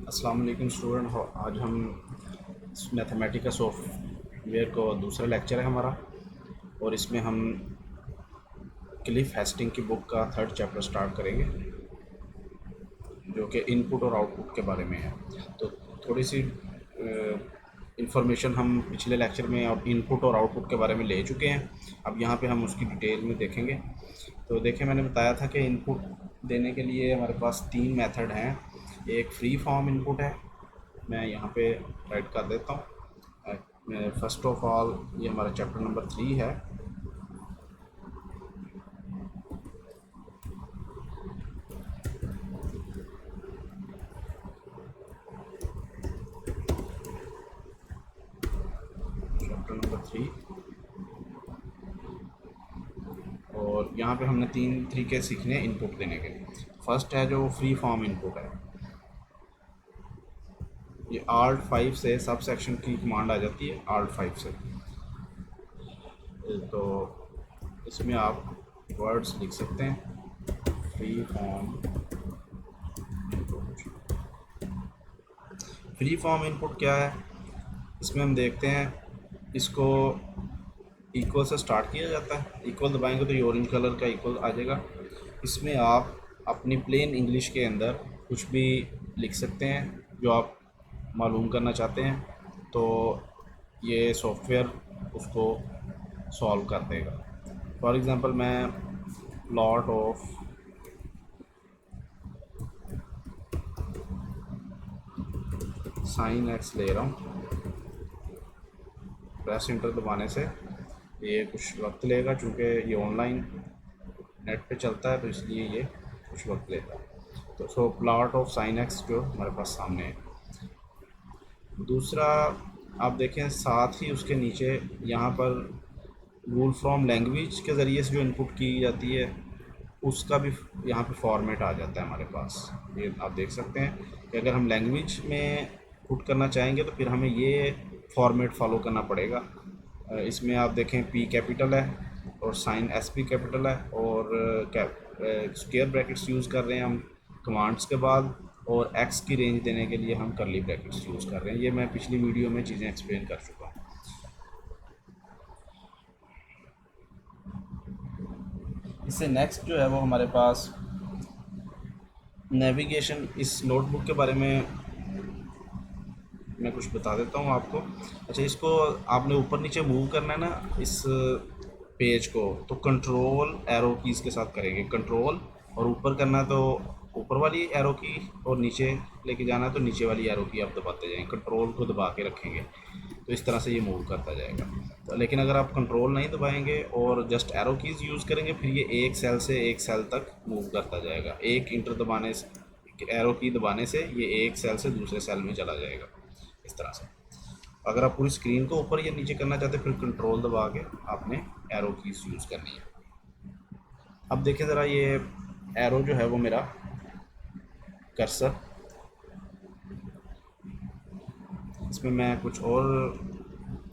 अस्सलाम वालेकुम स्टूडेंट। आज हम मैथमेटिक्स सॉफ्टवेयर को दूसरा लेक्चर है हमारा, और इसमें हम क्लिफ हेस्टिंग की बुक का थर्ड चैप्टर स्टार्ट करेंगे, जो कि इनपुट और आउटपुट के बारे में है। तो थोड़ी सी इंफॉर्मेशन हम पिछले लेक्चर में और इनपुट और आउटपुट के बारे में ले चुके हैं। अब यहाँ पे हम उसकी डिटेल में देखेंगे। तो देखें, मैंने बताया था कि इनपुट देने के लिए हमारे पास तीन मेथड हैं। एक फ्री फॉर्म इनपुट है, मैं यहाँ पे राइट कर देता हूँ। फर्स्ट ऑफ ऑल ये हमारा चैप्टर नंबर 3 है। चैप्टर नंबर 3, और यहाँ पे हमने तीन तरीके सीखने इनपुट देने के। फर्स्ट है जो फ्री फॉर्म इनपुट है। ये आल्ट 5 से सब सेक्शन की कमांड आ जाती है, आल्ट 5 से। तो इसमें आप वर्ड्स लिख सकते हैं, free form input. Free form input क्या है, इसमें हम देखते हैं इसको इक्वल से स्टार्ट किया जाता है। इक्वल दबाएंगे तो ये ऑरेंज कलर का इक्वल आ जाएगा। इसमें आप अपनी प्लेन इंग्लिश के अंदर कुछ भी लिख सकते हैं जो आप मालूम करना चाहते हैं, तो ये सॉफ्टवेयर उसको सॉल्व कर देगा। फॉर एग्ज़ाम्पल मैं लॉट ऑफ साइन एक्स ले रहा हूँ। प्रेस इंटर दबाने से ये कुछ वक्त लेगा, चूँकि ये ऑनलाइन नेट पे चलता है तो इसलिए ये कुछ वक्त लेगा। तो सो प्लॉट ऑफ साइन एक्स जो हमारे पास सामने है। दूसरा आप देखें, साथ ही उसके नीचे यहाँ पर रूल फ्रॉम लैंग्वेज के ज़रिए से जो इनपुट की जाती है उसका भी यहाँ पे फॉर्मेट आ जाता है हमारे पास। ये आप देख सकते हैं कि अगर हम लैंग्वेज में पुट करना चाहेंगे तो फिर हमें ये फॉर्मेट फॉलो करना पड़ेगा। इसमें आप देखें पी कैपिटल है और साइन एस पी कैपिटल है, और स्क्वायर ब्रैकेट्स यूज़ कर रहे हैं हम कमांड्स के बाद, और एक्स की रेंज देने के लिए हम कर्ली ब्रैकेट्स यूज़ कर रहे हैं। ये मैं पिछली वीडियो में चीज़ें एक्सप्लेन कर चुका हूँ। इससे नेक्स्ट जो है वो हमारे पास नेविगेशन। इस नोटबुक के बारे में मैं कुछ बता देता हूँ आपको। अच्छा, इसको आपने ऊपर नीचे मूव करना है ना इस पेज को, तो कंट्रोल एरो कीज़ के साथ करेंगे। कंट्रोल और ऊपर करना है तो ऊपर वाली एरो की, और नीचे लेके जाना है तो नीचे वाली एरो की आप दबाते जाएंगे। कंट्रोल को दबा के रखेंगे तो इस तरह से ये मूव करता जाएगा। तो लेकिन अगर आप कंट्रोल नहीं दबाएंगे और जस्ट एरो कीज़ यूज़ करेंगे, फिर ये एक सेल से एक सेल तक मूव करता जाएगा। एक इंटर दबाने से, एरो की दबाने से ये एक सेल से दूसरे सेल में चला जाएगा इस तरह से। अगर आप पूरी स्क्रीन को ऊपर या नीचे करना चाहते हैं, फिर कंट्रोल दबा के आपने एरो कीज यूज़ करनी है। अब देखें ज़रा, ये एरो जो है वो मेरा कर्सर, इसमें मैं कुछ और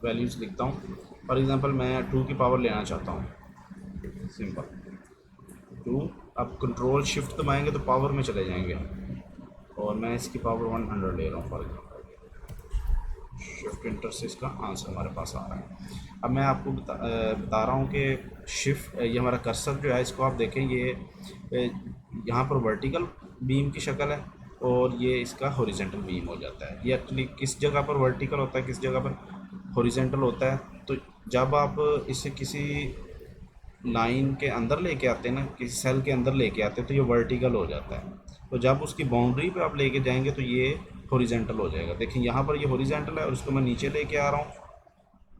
वैल्यूज़ लिखता हूँ। फॉर एग्ज़ाम्पल मैं 2 की पावर लेना चाहता हूँ, सिंपल 2। अब कंट्रोल शिफ्ट दबाएंगे तो पावर में चले जाएंगे, और मैं इसकी पावर 100 ले रहा हूँ फॉर एग्ज़ाम्पल। शिफ्ट इंटर से इसका आंसर हमारे पास आ रहा है। अब मैं आपको बता रहा हूँ कि शिफ्ट, ये हमारा कर्सर जो है, इसको आप देखें, ये यहाँ पर वर्टिकल बीम की शक्ल है और ये इसका हॉरिजेंटल बीम हो जाता है। ये एक्चुअली किस जगह पर वर्टिकल होता है, किस जगह पर हॉरिजेंटल होता है, तो जब आप इसे किसी लाइन के अंदर लेके आते हैं ना, किसी सेल के अंदर लेके आते हैं, तो ये वर्टिकल हो जाता है। तो जब उसकी बाउंड्री पे आप लेके जाएंगे तो ये हॉरिजेंटल हो जाएगा। देखिए यहाँ पर ये हॉरिजेंटल है और इसको मैं नीचे लेके आ रहा हूँ,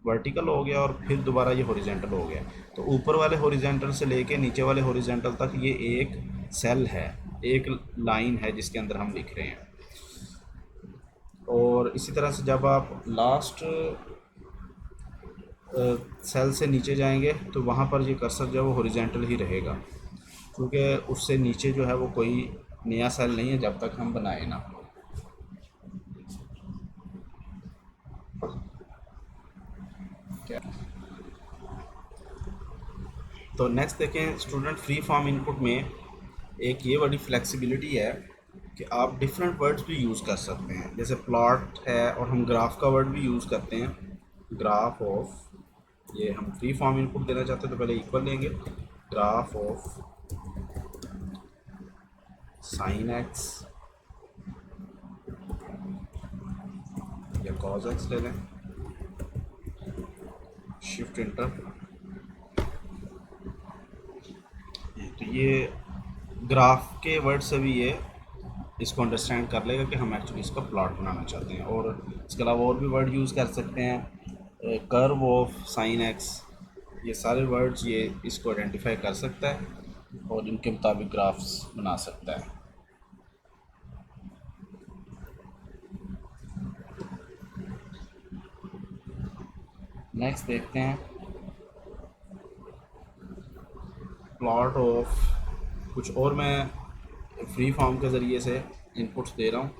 वर्टिकल हो गया, और फिर दोबारा ये हॉरिजेंटल हो गया। तो ऊपर वाले हॉरिजेंटल से लेके नीचे वाले हॉरिजेंटल तक ये एक सेल है, एक लाइन है जिसके अंदर हम लिख रहे हैं। और इसी तरह से जब आप लास्ट सेल से नीचे जाएंगे तो वहाँ पर ये कर्सर जो है वो हॉरिजेंटल ही रहेगा, क्योंकि उससे नीचे जो है वो कोई नया सेल नहीं है जब तक हम बनाए ना। क्या, तो नेक्स्ट देखें स्टूडेंट, फ्री फॉर्म इनपुट में एक ये बड़ी फ्लेक्सिबिलिटी है कि आप डिफरेंट वर्ड्स भी यूज़ कर सकते हैं। जैसे प्लॉट है और हम ग्राफ का वर्ड भी यूज़ करते हैं, ग्राफ ऑफ, ये हम फ्री फॉर्म इनपुट देना चाहते हैं तो पहले इक्वल लेंगे, ग्राफ ऑफ साइन एक्स या कॉज एक्स ले लें, शिफ्ट इंटर। तो ये ग्राफ के वर्ड से भी ये इसको अंडरस्टैंड कर लेगा कि हम एक्चुअली इसका प्लॉट बनाना चाहते हैं। और इसके अलावा और भी वर्ड यूज़ कर सकते हैं, कर्व ऑफ साइन एक्स, ये सारे वर्ड्स ये इसको आइडेंटिफाई कर सकता है और इनके मुताबिक ग्राफ्स बना सकता है। नेक्स्ट देखते हैं प्लॉट ऑफ, कुछ और मैं फ्री फॉर्म के ज़रिए से इनपुट्स दे रहा हूँ,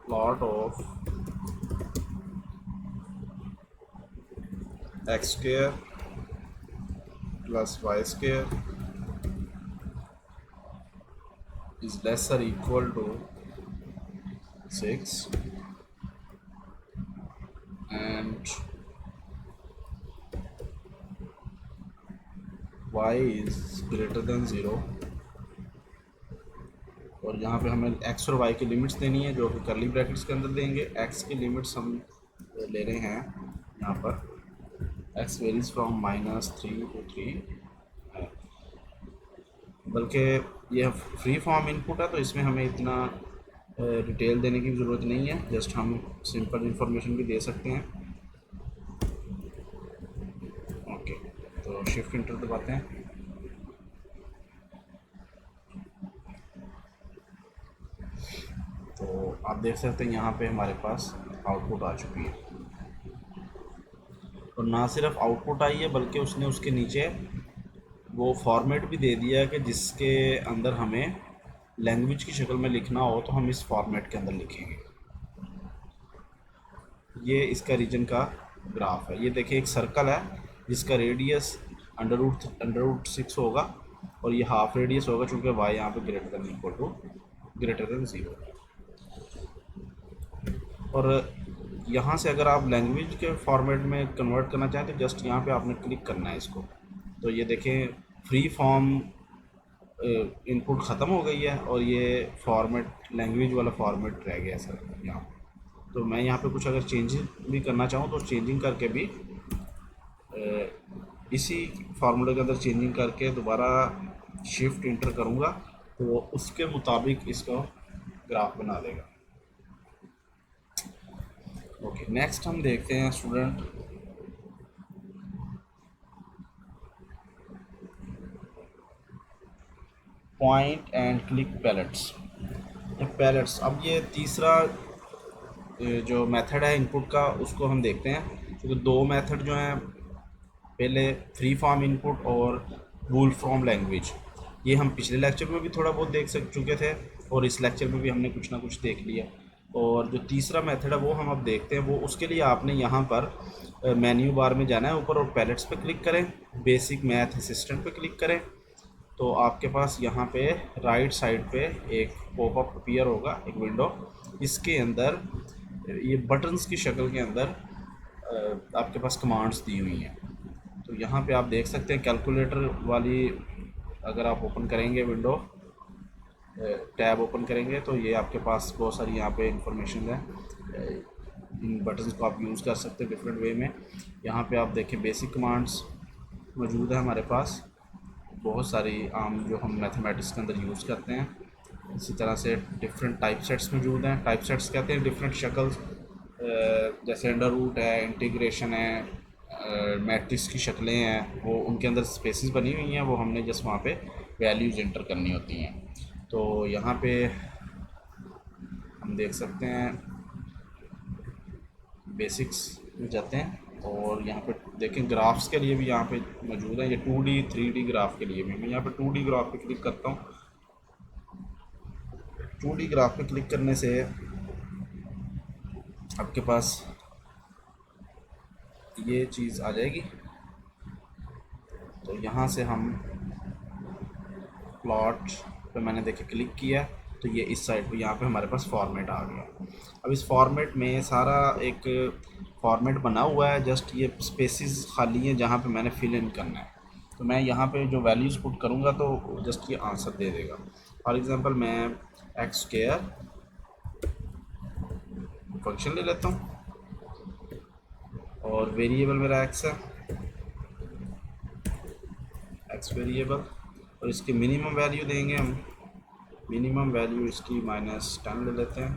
plot of x square plus y square is lesser equal to 6 and y is greater than 0। और यहाँ पे हमें x और y की लिमिट्स देनी है जो कि करली ब्रैकेट्स के अंदर देंगे। x की लिमिट्स हम ले रहे हैं यहाँ पर, x वेरीज फ्रॉम -3 to 3 है, बल्कि यह फ्री फॉर्म इनपुट है तो इसमें हमें इतना डिटेल देने की ज़रूरत नहीं है, जस्ट हम सिंपल इंफॉर्मेशन भी दे सकते हैं। ओके, तो शिफ्ट इंटर दबाते हैं। तो आप देख सकते हैं यहाँ पे हमारे पास आउटपुट आ चुकी है। और ना सिर्फ आउटपुट आई है बल्कि उसने उसके नीचे वो फॉर्मेट भी दे दिया है कि जिसके अंदर हमें लैंग्वेज की शक्ल में लिखना हो तो हम इस फॉर्मेट के अंदर लिखेंगे। ये इसका रीजन का ग्राफ है। ये देखिए एक सर्कल है जिसका रेडियस अंडर रूट 6 होगा और ये हाफ रेडियस होगा चूँकि वाई यहाँ पे greater than equal to greater than 0। और यहाँ से अगर आप लैंग्वेज के फॉर्मेट में कन्वर्ट करना चाहें तो जस्ट यहाँ पे आपने क्लिक करना है इसको। तो ये देखें फ्री फॉर्म इनपुट ख़त्म हो गई है और ये फॉर्मेट लैंग्वेज वाला फॉर्मेट रह गया सर यहाँ। तो मैं यहाँ पे कुछ अगर चेंजिंग भी करना चाहूँ तो चेंजिंग करके भी इसी फार्मूले के अंदर चेंजिंग करके दोबारा शिफ्ट इंटर करूँगा तो वो उसके मुताबिक इसको ग्राफ बना देगा। ओके, नेक्स्ट हम देखते हैं student point and click palettes. Palettes, अब ये तीसरा जो मेथड है इनपुट का उसको हम देखते हैं, क्योंकि दो मेथड जो हैं, पहले फ्री फॉर्म इनपुट और वूल फ्रॉम लैंग्वेज, ये हम पिछले लेक्चर में भी थोड़ा बहुत देख चुके थे और इस लेक्चर में भी हमने कुछ ना कुछ देख लिया। और जो तीसरा मेथड है वो हम अब देखते हैं। वो उसके लिए आपने यहाँ पर मेन्यू बार में जाना है ऊपर और पैलेट्स पे क्लिक करें, बेसिक मैथ असिस्टेंट पे क्लिक करें तो आपके पास यहाँ पे राइट साइड पे एक पॉपअप अपीयर होगा, एक विंडो, इसके अंदर ये बटन्स की शक्ल के अंदर आपके पास कमांड्स दी हुई हैं। तो यहाँ पे आप देख सकते हैं कैलकुलेटर वाली, अगर आप ओपन करेंगे विंडो टैब ओपन करेंगे तो ये आपके पास बहुत सारी यहाँ पे इंफॉर्मेशन है। इन बटन्स को आप यूज़ कर सकते हैं डिफरेंट वे में। यहाँ पे आप देखें बेसिक कमांड्स मौजूद है हमारे पास, बहुत सारी आम जो हम मैथमेटिक्स के अंदर यूज़ करते हैं। इसी तरह से डिफरेंट टाइप सेट्स मौजूद हैं। टाइप सेट्स कहते हैं डिफरेंट शक्ल्स, जैसे अंडर रूट है, इंटीग्रेशन है, मैट्रिक्स की शक्लें हैं, वो उनके अंदर स्पेसेस बनी हुई हैं, वो हमने जस्ट वहाँ पे वैल्यूज़ एंटर करनी होती हैं। तो यहाँ पे हम देख सकते हैं बेसिक्स में जाते हैं और यहाँ पे देखें ग्राफ्स के लिए भी यहाँ पे मौजूद है, ये 2D 3D ग्राफ के लिए भी। मैं यहाँ पे 2D ग्राफ पे क्लिक करता हूँ। 2D ग्राफ पे क्लिक करने से आपके पास ये चीज़ आ जाएगी। तो यहाँ से हम प्लॉट पे मैंने देखे क्लिक किया तो ये इस साइड पे यहाँ पे हमारे पास फॉर्मेट आ गया। अब इस फॉर्मेट में सारा एक फॉर्मेट बना हुआ है, जस्ट ये स्पेसिस खाली हैं जहाँ पे मैंने फिल इन करना है। तो मैं यहाँ पे जो वैल्यूज़ पुट करूँगा तो जस्ट ये आंसर दे देगा। फॉर एग्ज़ाम्पल मैं एक्स स्क्वायर फंक्शन ले लेता हूँ और वेरिएबल मेरा एक्स है, एक्स वेरिएबल, और इसकी मिनिमम वैल्यू देंगे हम। मिनिमम वैल्यू इसकी -10 ले लेते हैं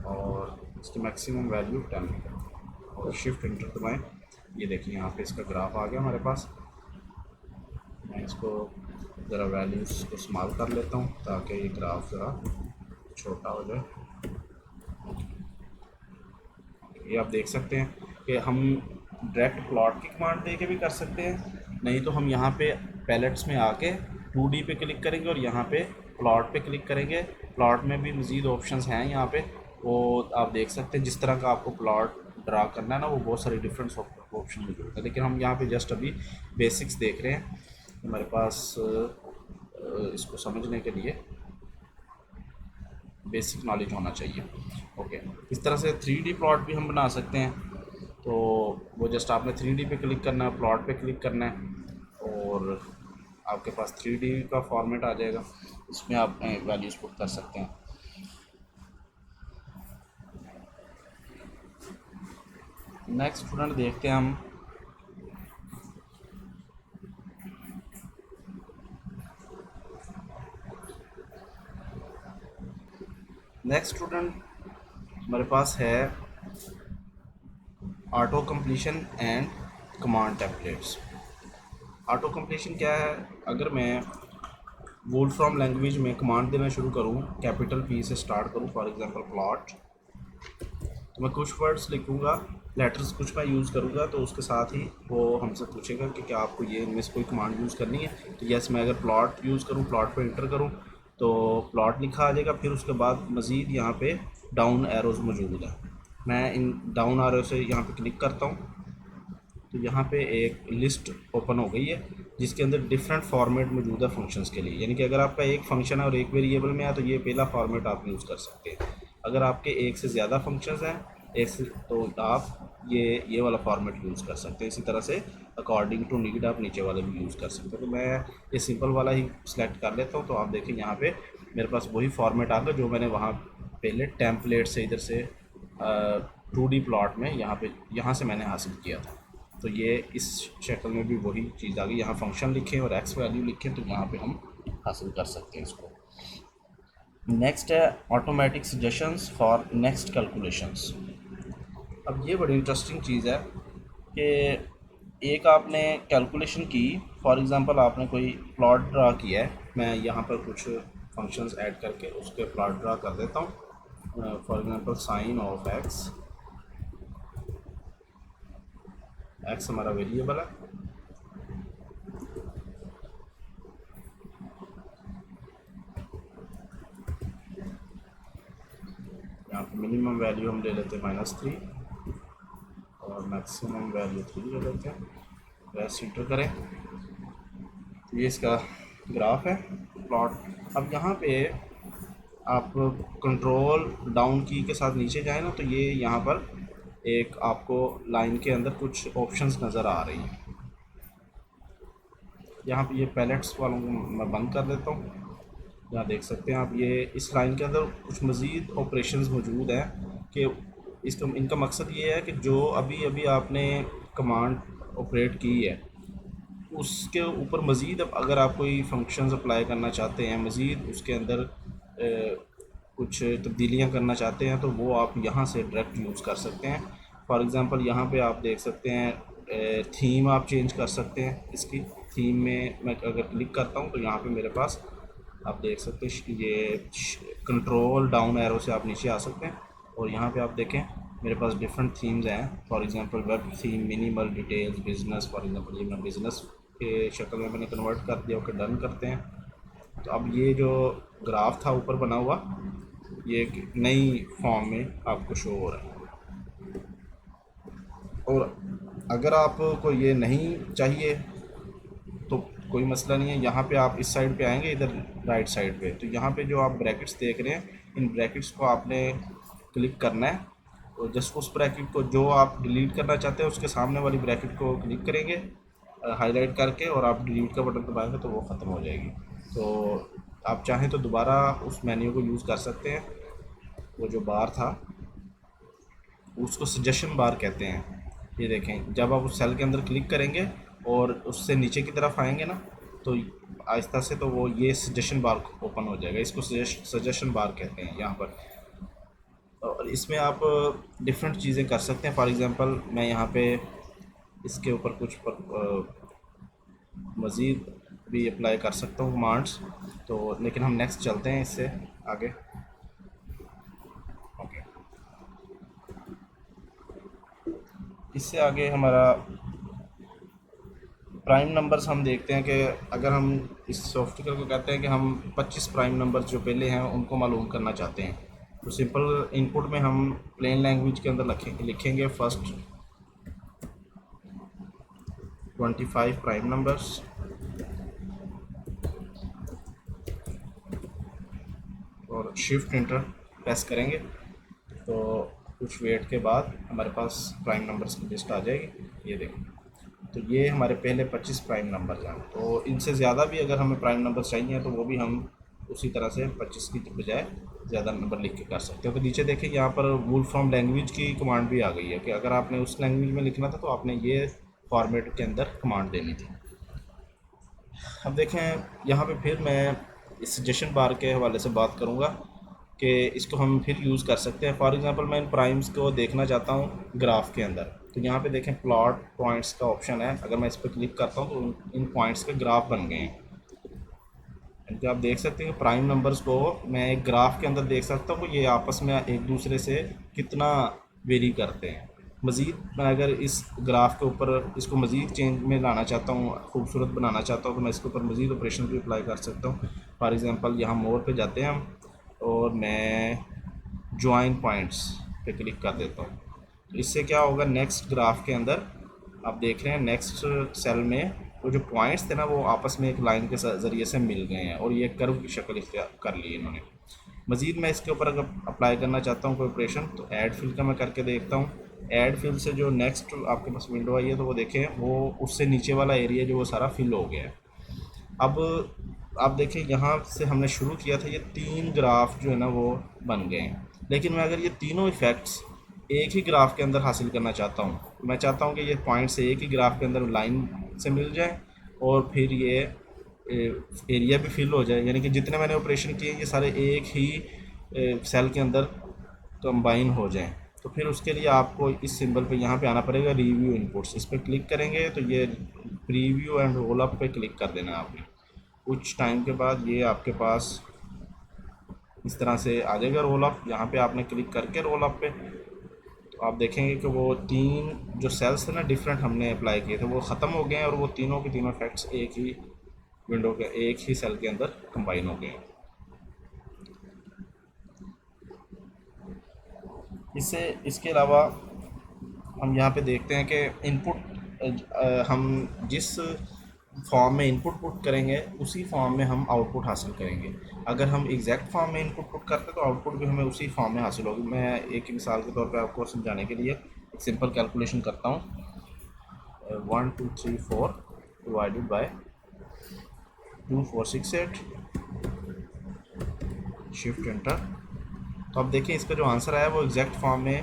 और इसकी मैक्सिमम वैल्यू 10 और शिफ्ट इंटर दबाएं। ये देखिए यहाँ पे इसका ग्राफ आ गया हमारे पास। मैं इसको ज़रा वैल्यूज़ को स्मॉल कर लेता हूँ ताकि ये ग्राफ ज़रा छोटा हो जाए। ये आप देख सकते हैं कि हम डायरेक्ट प्लॉट की कमांड दे के भी कर सकते हैं, नहीं तो हम यहाँ पे पैलेट्स में आके 2D पे क्लिक करेंगे और यहाँ पे प्लॉट पे क्लिक करेंगे। प्लॉट में भी मज़ीद ऑप्शंस हैं यहाँ पे, वो आप देख सकते हैं। जिस तरह का आपको प्लॉट ड्रा करना है ना, वो बहुत सारे डिफरेंट ऑप्शन मौजूद है, लेकिन हम यहाँ पे जस्ट अभी बेसिक्स देख रहे हैं हमारे पास। इसको समझने के लिए बेसिक नॉलेज होना चाहिए। ओके, इस तरह से 3D प्लॉट भी हम बना सकते हैं। तो वो जस्ट आपने 3D पे क्लिक करना है, प्लॉट पे क्लिक करना है और आपके पास 3D का फॉर्मेट आ जाएगा। इसमें आप वैल्यूज़ पुट कर सकते हैं। नेक्स्ट स्टूडेंट देखते हैं हम। नेक्स्ट स्टूडेंट हमारे पास है auto completion and command templates. Auto completion क्या है? अगर मैं वोल्फ्राम लैंग्वेज में कमांड देना शुरू करूँ, कैपिटल P से स्टार्ट करूँ, फॉर एग्जांपल प्लॉट, तो मैं कुछ वर्ड्स लिखूँगा, लेटर्स कुछ मैं यूज़ करूँगा, तो उसके साथ ही वो हमसे पूछेगा कि क्या आपको ये इनमें से कोई कमांड यूज़ करनी है। तो यस, मैं अगर प्लॉट यूज़ करूँ, प्लॉट पर इंटर करूँ तो प्लॉट लिखा आ जाएगा। फिर उसके बाद मज़ीद यहाँ पे डाउन एरोज़ मौजूद है। मैं इन डाउन एरो से यहाँ पे क्लिक करता हूँ तो यहाँ पे एक लिस्ट ओपन हो गई है जिसके अंदर डिफरेंट फॉर्मेट मौजूद है फंक्शंस के लिए। यानी कि अगर आपका एक फंक्शन है और एक वेरिएबल में है तो ये पहला फॉर्मेट आप यूज़ कर सकते हैं। अगर आपके एक से ज़्यादा फंक्शंस हैं, एक से, तो आप ये वाला फॉर्मेट यूज़ कर सकते हैं। इसी तरह से अकॉर्डिंग टू नीड आप नीचे वाले भी यूज़ कर सकते हैं। तो मैं ये सिंपल वाला ही सिलेक्ट कर लेता हूँ। तो आप देखें यहाँ पे मेरे पास वही फॉर्मेट आ गया जो मैंने वहाँ पहले टेम्पलेट से इधर से 2D प्लॉट में यहाँ से मैंने हासिल किया था। तो ये इस शक्ल में भी वही चीज़ आ गई। यहाँ फंक्शन लिखें और एक्स वैल्यू लिखें तो यहाँ पे हम हासिल कर सकते हैं इसको। नेक्स्ट है automatic suggestions for next calculations. अब ये बड़ी इंटरेस्टिंग चीज़ है कि एक आपने कैलकुलेशन की, फॉर एग्ज़ाम्पल आपने कोई प्लॉट ड्रा किया है। मैं यहाँ पर कुछ फंक्शंस ऐड करके उसके प्लॉट ड्रा कर देता हूँ। For example sine of x, x हमारा वेरिएबल है। यहाँ पे मिनिमम वैल्यू हम ले लेते हैं -3 और मैक्सिमम वैल्यू 3 ले लेते हैं। प्रेस इंटर करें तो ये इसका ग्राफ है, प्लॉट। अब यहाँ पे आप कंट्रोल डाउन की के साथ नीचे जाए ना, तो ये यहाँ पर एक आपको लाइन के अंदर कुछ ऑप्शंस नज़र आ रही हैं। यहाँ पे ये पैलेट्स वालों को मैं बंद कर देता हूँ। यहाँ देख सकते हैं आप, ये इस लाइन के अंदर कुछ मज़ीद ऑपरेशंस मौजूद हैं कि इनका मकसद ये है कि जो अभी अभी आपने कमांड ऑपरेट की है उसके ऊपर मज़ीद अगर आप कोई फंक्शंस अप्लाई करना चाहते हैं, मज़ीद उसके अंदर कुछ तब्दीलियाँ करना चाहते हैं, तो वो आप यहाँ से डायरेक्ट यूज़ कर सकते हैं। फॉर एग्ज़ाम्पल यहाँ पे आप देख सकते हैं थीम आप चेंज कर सकते हैं। इसकी थीम में मैं अगर क्लिक करता हूँ तो यहाँ पे मेरे पास आप देख सकते हैं ये कंट्रोल डाउन एरो से आप नीचे आ सकते हैं और यहाँ पे आप देखें मेरे पास डिफरेंट थीम्स हैं। For example web theme, minimal, details, business. For example ये मैं बिज़नेस के शक्ल में मैंने कन्वर्ट कर दिया। ओके, डन करते हैं। तो अब ये जो ग्राफ था ऊपर बना हुआ, ये एक नई फॉर्म में आपको शो हो रहा है। और अगर आपको ये नहीं चाहिए तो कोई मसला नहीं है। यहाँ पे आप इस साइड पे आएंगे, इधर राइट साइड पे, तो यहाँ पे जो आप ब्रैकेट्स देख रहे हैं, इन ब्रैकेट्स को आपने क्लिक करना है। तो जस्ट उस ब्रैकेट को जो आप डिलीट करना चाहते हैं उसके सामने वाली ब्रैकेट को क्लिक करेंगे हाईलाइट करके, और आप डिलीट का बटन दबाएंगे तो वो ख़त्म हो जाएगी। तो आप चाहें तो दोबारा उस मेन्यू को यूज़ कर सकते हैं। वो जो बार था उसको सजेशन बार कहते हैं। ये देखें, जब आप उस सेल के अंदर क्लिक करेंगे और उससे नीचे की तरफ आएंगे ना, तो आहिस्ता से तो वो ये सजेशन बार ओपन हो जाएगा। इसको सजेशन बार कहते हैं यहाँ पर। और इसमें आप डिफरेंट चीज़ें कर सकते हैं। फॉर एग्ज़ाम्पल मैं यहाँ पे इसके ऊपर कुछ मज़ीद भी अप्लाई कर सकता हूँ कमांड्स, तो लेकिन हम नेक्स्ट चलते हैं इससे आगे। ओके, इससे आगे हमारा प्राइम नंबर्स हम देखते हैं कि अगर हम इस सॉफ्टवेयर को कहते हैं कि हम 25 प्राइम नंबर्स जो पहले हैं उनको मालूम करना चाहते हैं, तो सिंपल इनपुट में हम प्लेन लैंग्वेज के अंदर लिखेंगे फर्स्ट 25 प्राइम नंबर्स, और शिफ्ट इंटर प्रेस करेंगे तो कुछ वेट के बाद हमारे पास प्राइम नंबर्स की लिस्ट आ जाएगी। ये देखें, तो ये हमारे पहले 25 प्राइम नंबर्स हैं। तो इनसे ज़्यादा भी अगर हमें प्राइम नंबर्स चाहिए तो वो भी हम उसी तरह से 25 की बजाय ज़्यादा नंबर लिख के कर सकते हो। तो नीचे देखें, यहाँ पर वूल फ्रॉम लैंग्वेज की कमांड भी आ गई है कि अगर आपने उस लैंग्वेज में लिखना था तो आपने ये फॉर्मेट के अंदर कमांड देनी थी। अब देखें, यहाँ पे फिर मैं इस सजेशन बार के हवाले से बात करूँगा कि इसको हम फिर यूज़ कर सकते हैं। फॉर एग्ज़ाम्पल मैं इन प्राइम्स को देखना चाहता हूँ ग्राफ के अंदर, तो यहाँ पे देखें प्लॉट पॉइंट्स का ऑप्शन है। अगर मैं इस पर क्लिक करता हूँ तो इन पॉइंट्स के ग्राफ बन गए हैं। इनके आप देख सकते हैं कि प्राइम नंबर्स को मैं एक ग्राफ के अंदर देख सकता हूँ कि ये आपस में एक दूसरे से कितना वेरी करते हैं। मज़ीद मैं अगर इस ग्राफ के ऊपर इसको मज़ीद चेंज में लाना चाहता हूँ, खूबसूरत बनाना चाहता हूँ, तो मैं इसके ऊपर मज़ीद ऑपरेशन भी अप्लाई कर सकता हूँ। फॉर एग्ज़ाम्पल यहाँ मोर पे जाते हैं हम, और मैं ज्वाइन पॉइंट्स पे क्लिक कर देता हूँ। तो इससे क्या होगा, नेक्स्ट ग्राफ के अंदर आप देख रहे हैं नेक्स्ट सेल में वो जो पॉइंट्स थे ना वो आपस में एक लाइन के ज़रिए से मिल गए हैं और ये कर्व की शक्ल इख्तियार कर ली इन्होंने। मज़ीद मैं इसके ऊपर अगर अप्लाई करना चाहता हूँ कोई ऑपरेशन, तो ऐड फिल का मैं करके देखता हूँ। ऐड फिल से जो नेक्स्ट आपके पास विंडो आई है तो वो देखें, वो उससे नीचे वाला एरिया जो वो सारा फिल हो गया है। अब आप देखें, यहाँ से हमने शुरू किया था, ये 3 ग्राफ जो है ना वो बन गए हैं। लेकिन मैं अगर ये तीनों इफ़ेक्ट्स एक ही ग्राफ के अंदर हासिल करना चाहता हूँ, मैं चाहता हूँ कि ये पॉइंट्स एक ही ग्राफ के अंदर लाइन से मिल जाए और फिर ये एरिया भी फिल हो जाए, यानी कि जितने मैंने ऑपरेशन किए ये सारे एक ही सेल के अंदर कंबाइन हो जाएं। तो फिर उसके लिए आपको इस सिंबल पे यहाँ पे आना पड़ेगा, रिव्यू इनपुट्स। इस पर क्लिक करेंगे तो ये प्रीव्यू एंड रोल अप पे क्लिक कर देना है आपने। कुछ टाइम के बाद ये आपके पास इस तरह से आ जाएगा रोल अप। यहाँ पे आपने क्लिक करके रोल अप पे, तो आप देखेंगे कि वो 3 जो सेल्स थे ना डिफरेंट हमने अप्लाई किए थे वो ख़त्म हो गए हैं, और वो तीनों के तीनों इफेक्ट्स एक ही विंडो के एक ही सेल के अंदर कंबाइन हो गए हैं। इसके अलावा हम यहाँ पे देखते हैं कि इनपुट हम जिस फॉर्म में इनपुट पुट करेंगे उसी फॉर्म में हम आउटपुट हासिल करेंगे। अगर हम एग्जैक्ट फॉर्म में इनपुट पुट करते हैं तो आउटपुट भी हमें उसी फॉर्म में हासिल होगी। मैं एक मिसाल के तौर पे आपको समझाने के लिए एक सिंपल कैलकुलेशन करता हूँ। 1 2 3 4 डिवाइडेड बाय 2 4 6 8, शिफ्ट एंटर। तो अब देखिए इसका जो आंसर आया वो एग्जैक्ट फॉर्म में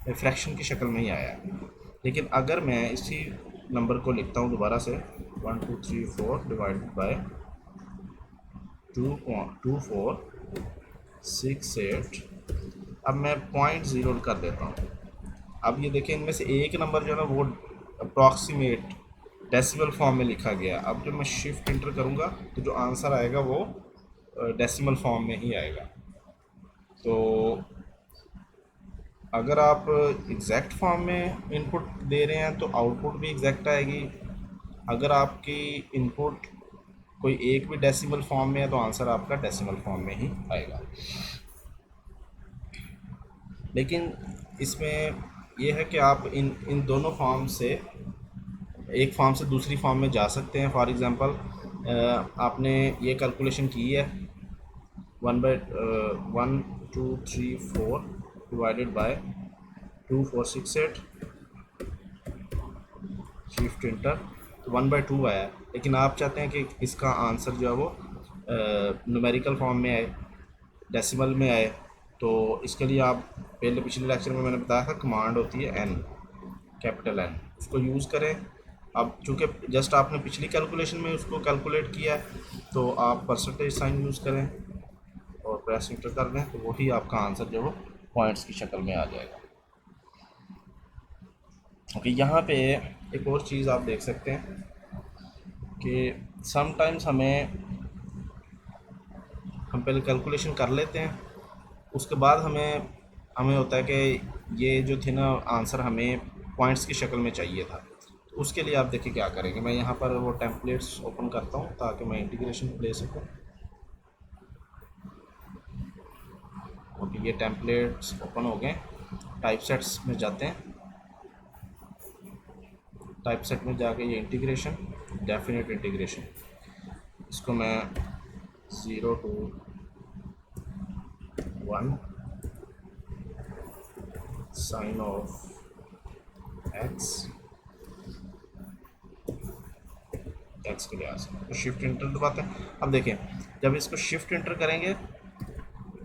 फ्रैक्शन की शक्ल में ही आया है। लेकिन अगर मैं इसी नंबर को लिखता हूँ दोबारा से 1 2 3 4 डिवाइडेड बाय 2 2 4 6 8, अब मैं 0.0 कर देता हूँ। अब ये देखें, इनमें से एक नंबर जो है ना वो अप्रॉक्सीमेट डेसिमल फॉर्म में लिखा गया। अब जब मैं शिफ्ट इंटर करूँगा तो जो आंसर आएगा वो डेसिमल फॉर्म में ही आएगा। तो अगर आप एग्जैक्ट फॉर्म में इनपुट दे रहे हैं तो आउटपुट भी एग्जैक्ट आएगी। अगर आपकी इनपुट कोई एक भी डेसिमल फॉर्म में है तो आंसर आपका डेसिमल फॉर्म में ही आएगा। लेकिन इसमें यह है कि आप इन दोनों फॉर्म से एक फॉर्म से दूसरी फॉर्म में जा सकते हैं। फॉर एग्ज़ाम्पल आपने ये कैलकुलेशन की है 1/1 2 3 4 डिवाइडेड बाय 2468 शिफ्ट इंटर, तो 1/2 आया है। लेकिन आप चाहते हैं कि इसका आंसर जो है वो न्यूमेरिकल फॉर्म में आए, डेसिमल में आए। तो इसके लिए आप पहले पिछले लेक्चर में मैंने बताया था कमांड होती है एन, कैपिटल एन, उसको यूज़ करें। अब चूँकि जस्ट आपने पिछली कैलकुलेशन में उसको कैलकुलेट किया है तो आप परसेंटेज साइन यूज़ करें और प्रेस इंटर कर दें, तो वही आपका आंसर जो वो पॉइंट्स की शक्ल में आ जाएगा। ओके, यहाँ पे एक और चीज़ आप देख सकते हैं कि समटाइम्स हम पहले कैलकुलेशन कर लेते हैं, उसके बाद हमें हमें होता है कि ये जो थी ना आंसर हमें पॉइंट्स की शक्ल में चाहिए था। तो उसके लिए आप देखिए क्या करेंगे। मैं यहाँ पर वो टेम्पलेट्स ओपन करता हूँ ताकि मैं इंटीग्रेशन ले सकूँ। ओके, ये टेम्पलेट्स ओपन हो गए। टाइप सेट्स में जाते हैं, टाइप सेट में जाके ये इंटीग्रेशन, डेफिनेट इंटीग्रेशन, इसको मैं 0 to 1 साइन ऑफ एक्स के लिए आ सकते, तो शिफ्ट इंटर दबाते हैं। अब देखें, जब इसको शिफ्ट इंटर करेंगे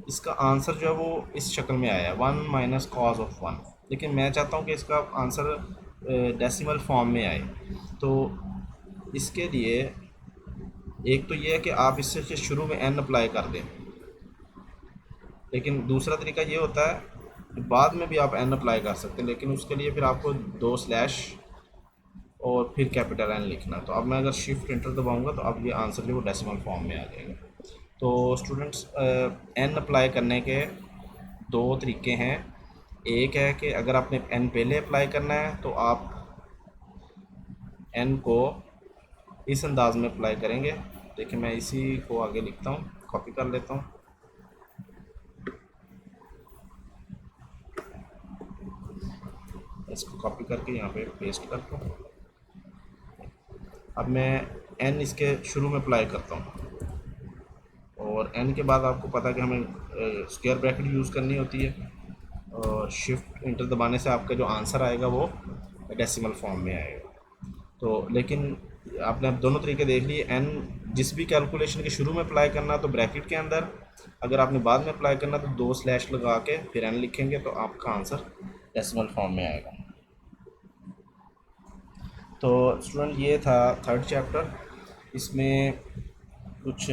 इसका आंसर जो है वो इस शक्ल में आया है 1 - cos of 1। लेकिन मैं चाहता हूँ कि इसका आंसर डेसिमल फॉर्म में आए। तो इसके लिए एक तो ये है कि आप इससे शुरू में n अप्लाई कर दें, लेकिन दूसरा तरीका ये होता है कि बाद में भी आप n अप्लाई कर सकते हैं, लेकिन उसके लिए फिर आपको 2 स्लैश और फिर कैपिटल N लिखना। तो अब मैं अगर शिफ्ट इंटर दबाऊंगा तो अब ये आंसर जो वो डेसिमल फॉर्म में आ जाएगा। तो स्टूडेंट्स, n अप्लाई करने के दो तरीके हैं। एक है कि अगर आपने n पहले अप्लाई करना है तो आप n को इस अंदाज में अप्लाई करेंगे। देखिए, मैं इसी को आगे लिखता हूँ, कॉपी कर लेता हूँ। इसको कॉपी करके यहाँ पे पेस्ट करता हूँ। अब मैं n इसके शुरू में अप्लाई करता हूँ और n के बाद आपको पता है कि हमें स्क्वायर ब्रैकेट यूज़ करनी होती है और शिफ्ट इंटर दबाने से आपका जो आंसर आएगा वो डेसिमल फॉर्म में आएगा। तो लेकिन आपने अब दोनों तरीके देख लिए। n जिस भी कैलकुलेशन के शुरू में अप्लाई करना तो ब्रैकेट के अंदर, अगर आपने बाद में अप्लाई करना तो 2 स्लैश लगा के फिर n लिखेंगे तो आपका आंसर डेसिमल फॉर्म में आएगा। तो स्टूडेंट, ये था थर्ड चैप्टर। इसमें कुछ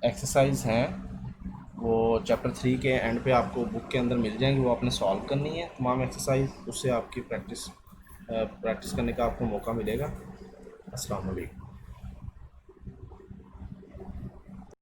एक्सरसाइज हैं वो चैप्टर 3 के एंड पे आपको बुक के अंदर मिल जाएंगी, वो आपने सॉल्व करनी है तमाम एक्सरसाइज। उससे आपकी प्रैक्टिस करने का आपको मौका मिलेगा। अस्सलाम वालेकुम।